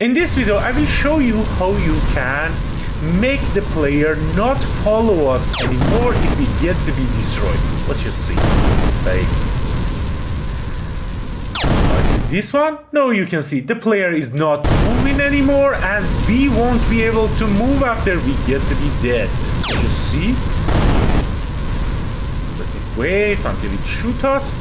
In this video, I will show you how you can make the player not follow us anymore if we get to be destroyed. Let's just see. Like this one. Now you can see the player is not moving anymore and we won't be able to move after we get to be dead. Just see. Let me wait until it shoots us.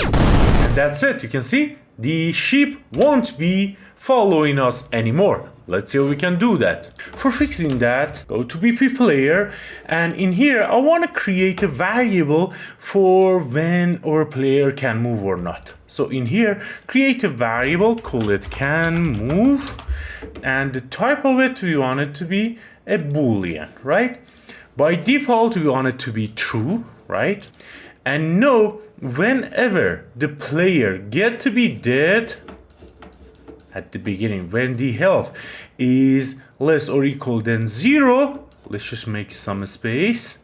And that's it. You can see the sheep won't be following us anymore. Let's see how we can do that. For fixing that, go to BP player, and in here I want to create a variable for when our player can move or not. So in here, create a variable, call it can move, and the type of it we want it to be a boolean, right? By default we want it to be true, right? And now whenever the player get to be dead at the beginning, when the health is less or equal than 0, let's just make some space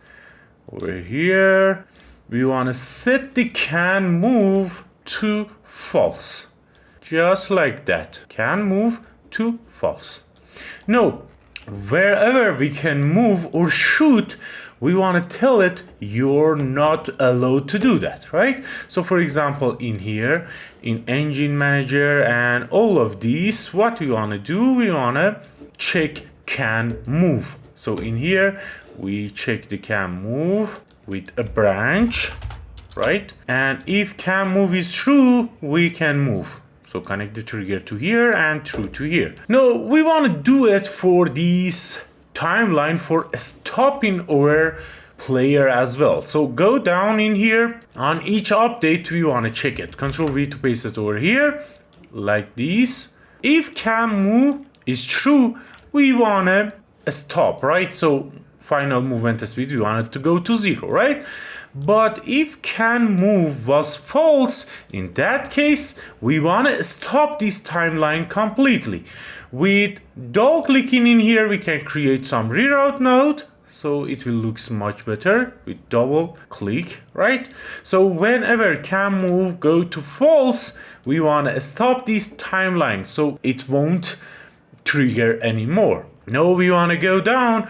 over here. We want to set the can move to false, just like that. Can move to false. Now wherever we can move or shoot, we want to tell it you're not allowed to do that, right? So for example, in here, in engine manager and all of these, what we want to do, we want to check can move. So in here, we check the can move with a branch, right? And if can move is true, we can move. So connect the trigger to here and true to here. Now we want to do it for this timeline for stopping our player as well. So go down in here, on each update we want to check it. Control V to paste it over here like this. If can move is true, we want to stop, right? So final movement speed, we want it to go to 0, right? But if can move was false, in that case we want to stop this timeline completely. With double clicking in here, we can create some reroute node, so it will look much better with double click, right? So whenever can move go to false, we want to stop this timeline so it won't trigger anymore. Now we want to go down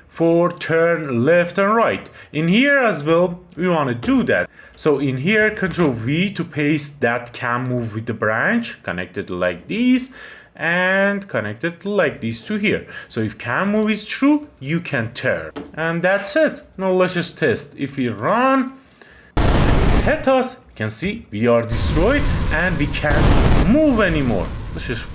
for turn left and right. In here as well, we want to do that. So in here, Control V to paste that can move with the branch, connect it like this, and connect it like this to here. So if can move is true, you can turn. And that's it. Now let's just test. If we run, hit us, you can see we are destroyed and we can't move anymore. Let's just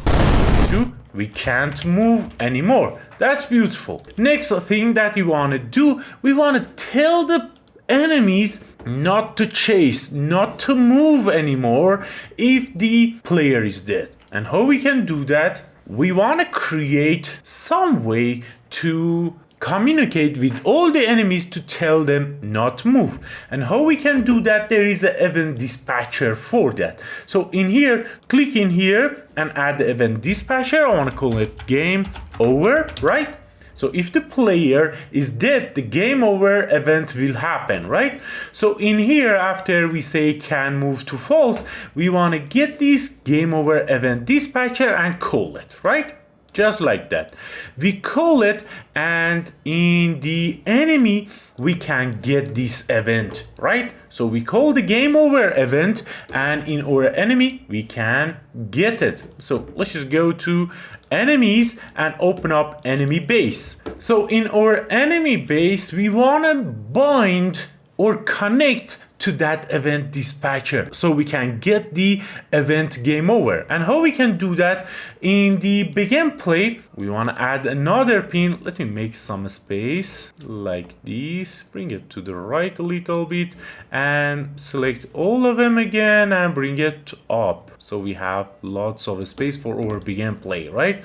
do. We can't move anymore. That's beautiful. Next thing that we want to do, we want to tell the enemies not to chase, not to move anymore if the player is dead. And how we can do that? We want to create some way to communicate with all the enemies to tell them not to move. And how we can do that? There is an event dispatcher for that. So in here, click in here and add the event dispatcher. I want to call it game over, right? So if the player is dead, the game over event will happen, right? So in here, after we say can move to false, we want to get this game over event dispatcher and call it, right? Just like that. We call it, and in the enemy, we can get this event, right? So we call the game over event, and in our enemy, we can get it. So let's just go to enemies and open up enemy base. So in our enemy base, we want to bind or connect to that event dispatcher so we can get the event game over. And how we can do that? In the begin play, we want to add another pin. Let me make some space like this, bring it to the right a little bit and select all of them again and bring it up so we have lots of space for our begin play, right?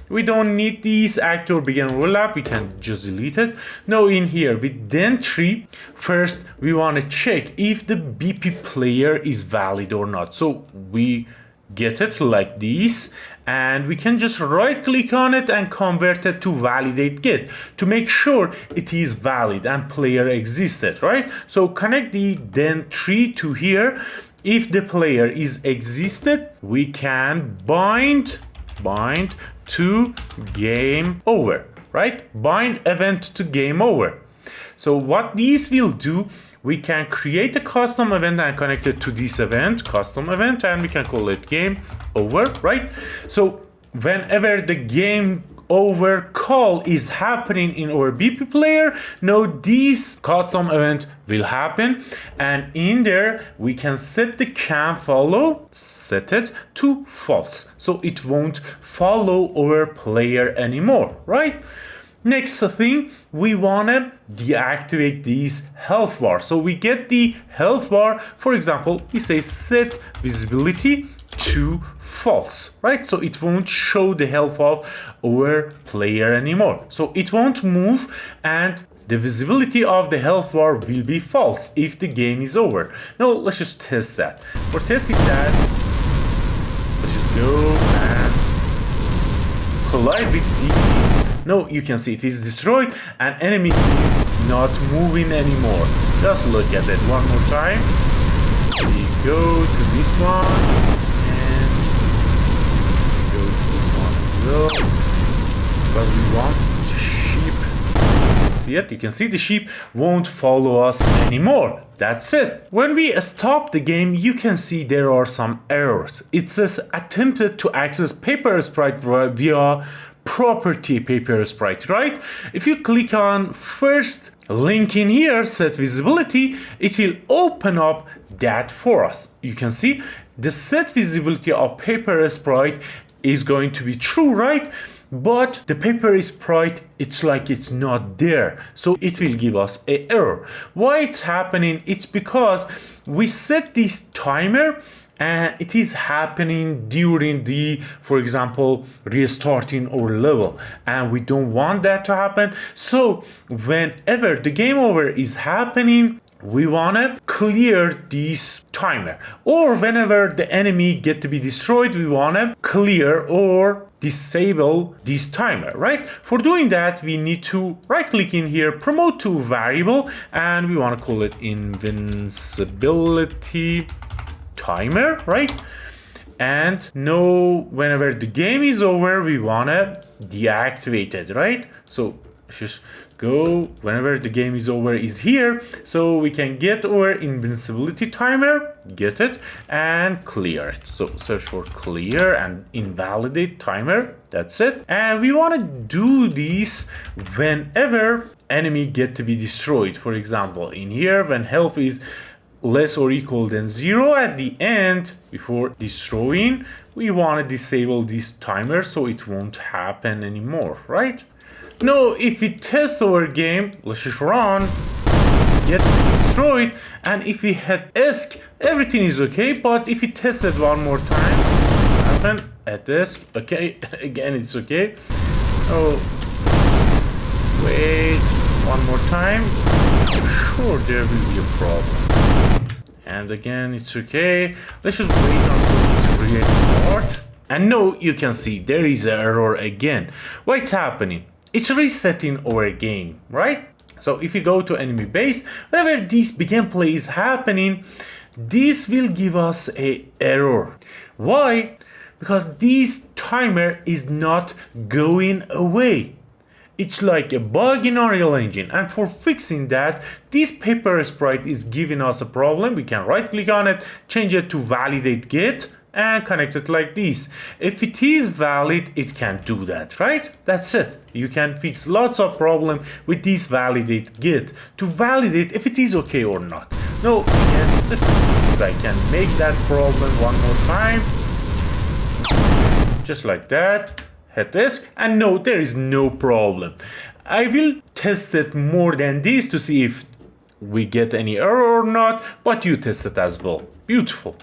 We don't need this actor begin overlap, we can just delete it. Now in here with then tree, first we want to check if the BP player is valid or not. So we get it like this and we can just right click on it and convert it to validate get to make sure it is valid and player existed, right? So connect the then tree to here. If the player is existed, we can bind bind to game over, right? Bind event to game over. So what these will do, we can create a custom event and connect it to this event, custom event, and we can call it game over, right? So whenever the game over call is happening in our BP player, now this custom event will happen, and in there we can set the can follow, set it to false, so it won't follow our player anymore, right? Next thing, we wanna deactivate these health bar. So we get the health bar, for example, we say set visibility to false, right? So it won't show the health of our player anymore. So it won't move, and the visibility of the health bar will be false if the game is over. Now let's just test that. For testing that, let's just go and collide with these. Now you can see it is destroyed and enemy is not moving anymore. Just look at it one more time. We go to this one and we go to this one as well, because we want the sheep. See it? You can see the sheep won't follow us anymore. That's it. When we stop the game, you can see there are some errors. It says attempted to access paper sprite via property paper sprite, right? If you click on first link in here, set visibility, it will open up that for us. You can see the set visibility of paper sprite is going to be true, right? But the paper sprite, it's like it's not there, so it will give us an error. Why it's happening? It's because we set this timer and it is happening during the, for example, restarting our level, and we don't want that to happen. So whenever the game over is happening, we wanna clear this timer, or whenever the enemy get to be destroyed, we wanna clear or disable this timer, right? For doing that, we need to right click in here, promote to variable, and we wanna call it invincibility timer, right? And now whenever the game is over, we wanna deactivate it, right? So just go whenever the game is over is here, so we can get our invincibility timer, get it and clear it. So search for clear and invalidate timer, that's it. And we want to do this whenever enemy get to be destroyed. For example, in here, when health is less or equal than 0 at the end before destroying, we want to disable this timer so it won't happen anymore, right? Now if we test our game, let's just run, get destroyed, and if we hit ESC, everything is okay. But if we test it one more time, happen at ESC, okay, again it's okay. Oh, wait, one more time, I'm sure there will be a problem. And again, it's okay. Let's just wait until it's restart. And now you can see there is an error again. What's happening? It's resetting our game, right? So if you go to enemy base, whenever this begin play is happening, this will give us an error. Why? Because this timer is not going away. It's like a bug in Unreal Engine, and for fixing that, this paper sprite is giving us a problem. We can right click on it, change it to validate get, and connect it like this. If it is valid, it can do that, right? That's it. You can fix lots of problem with this validate get to validate if it is okay or not. Now again, let's see if I can make that problem one more time. Just like that. Hit ESC, and no, there is no problem. I will test it more than this to see if we get any error or not, but you test it as well. Beautiful.